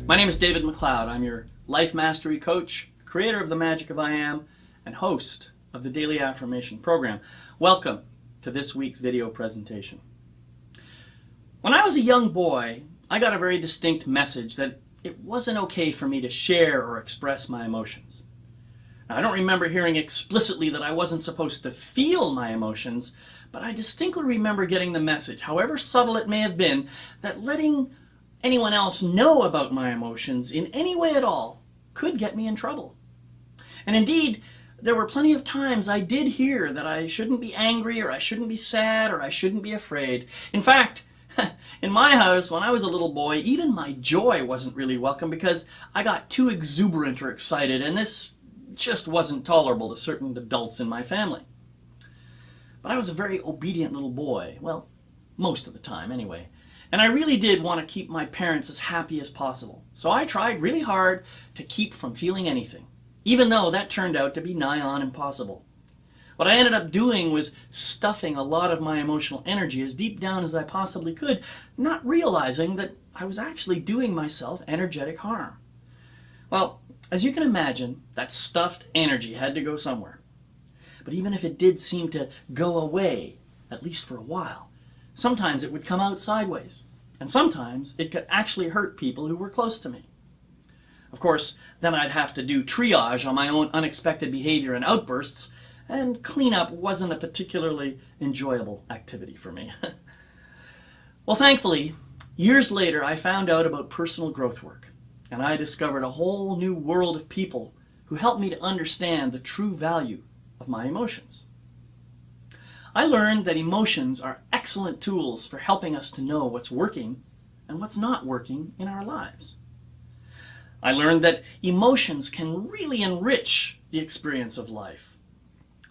My name is David McLeod. I'm your life mastery coach, creator of The Magic of I Am, and host of the Daily Affirmation program. Welcome to this week's video presentation. When I was a young boy, I got a very distinct message that it wasn't okay for me to share or express my emotions. Now, I don't remember hearing explicitly that I wasn't supposed to feel my emotions, but I distinctly remember getting the message, however subtle it may have been, that letting anyone else know about my emotions in any way at all could get me in trouble. And indeed, there were plenty of times I did hear that I shouldn't be angry, or I shouldn't be sad, or I shouldn't be afraid. In fact, in my house, when I was a little boy, even my joy wasn't really welcome because I got too exuberant or excited, and this just wasn't tolerable to certain adults in my family. But I was a very obedient little boy, well, most of the time anyway. And I really did want to keep my parents as happy as possible. So I tried really hard to keep from feeling anything, even though that turned out to be nigh on impossible. What I ended up doing was stuffing a lot of my emotional energy as deep down as I possibly could, not realizing that I was actually doing myself energetic harm. Well, as you can imagine, that stuffed energy had to go somewhere. But even if it did seem to go away, at least for a while, sometimes it would come out sideways, and sometimes it could actually hurt people who were close to me. Of course, then I'd have to do triage on my own unexpected behavior and outbursts, and cleanup wasn't a particularly enjoyable activity for me. Well, thankfully, years later I found out about personal growth work, and I discovered a whole new world of people who helped me to understand the true value of my emotions. I learned that emotions are excellent tools for helping us to know what's working and what's not working in our lives. I learned that emotions can really enrich the experience of life.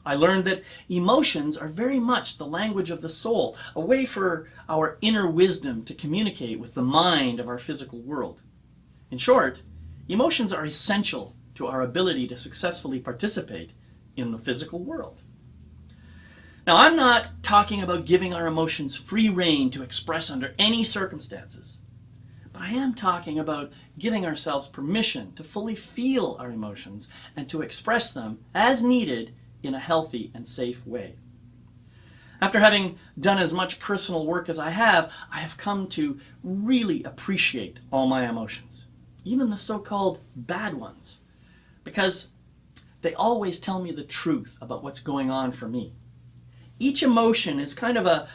I learned that emotions are very much the language of the soul, a way for our inner wisdom to communicate with the mind of our physical world. In short, emotions are essential to our ability to successfully participate in the physical world. Now, I'm not talking about giving our emotions free rein to express under any circumstances, but I am talking about giving ourselves permission to fully feel our emotions and to express them as needed in a healthy and safe way. After having done as much personal work as I have come to really appreciate all my emotions, even the so-called bad ones, because they always tell me the truth about what's going on for me. Each emotion is kind of a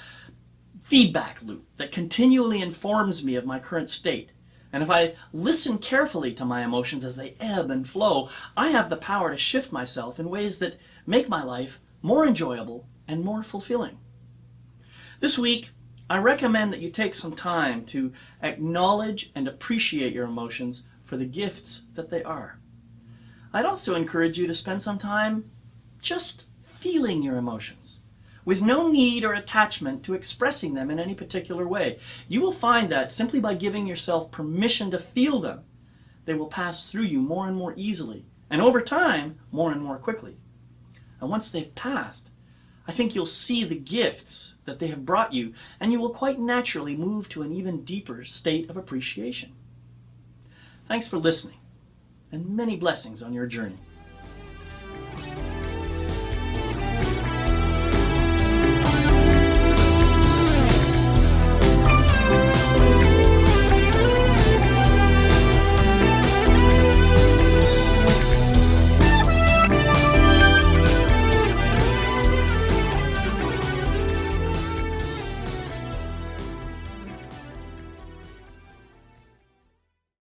feedback loop that continually informs me of my current state. And if I listen carefully to my emotions as they ebb and flow, I have the power to shift myself in ways that make my life more enjoyable and more fulfilling. This week, I recommend that you take some time to acknowledge and appreciate your emotions for the gifts that they are. I'd also encourage you to spend some time just feeling your emotions, with no need or attachment to expressing them in any particular way. You will find that simply by giving yourself permission to feel them, they will pass through you more and more easily, and over time, more and more quickly. And once they've passed, I think you'll see the gifts that they have brought you, and you will quite naturally move to an even deeper state of appreciation. Thanks for listening, and many blessings on your journey.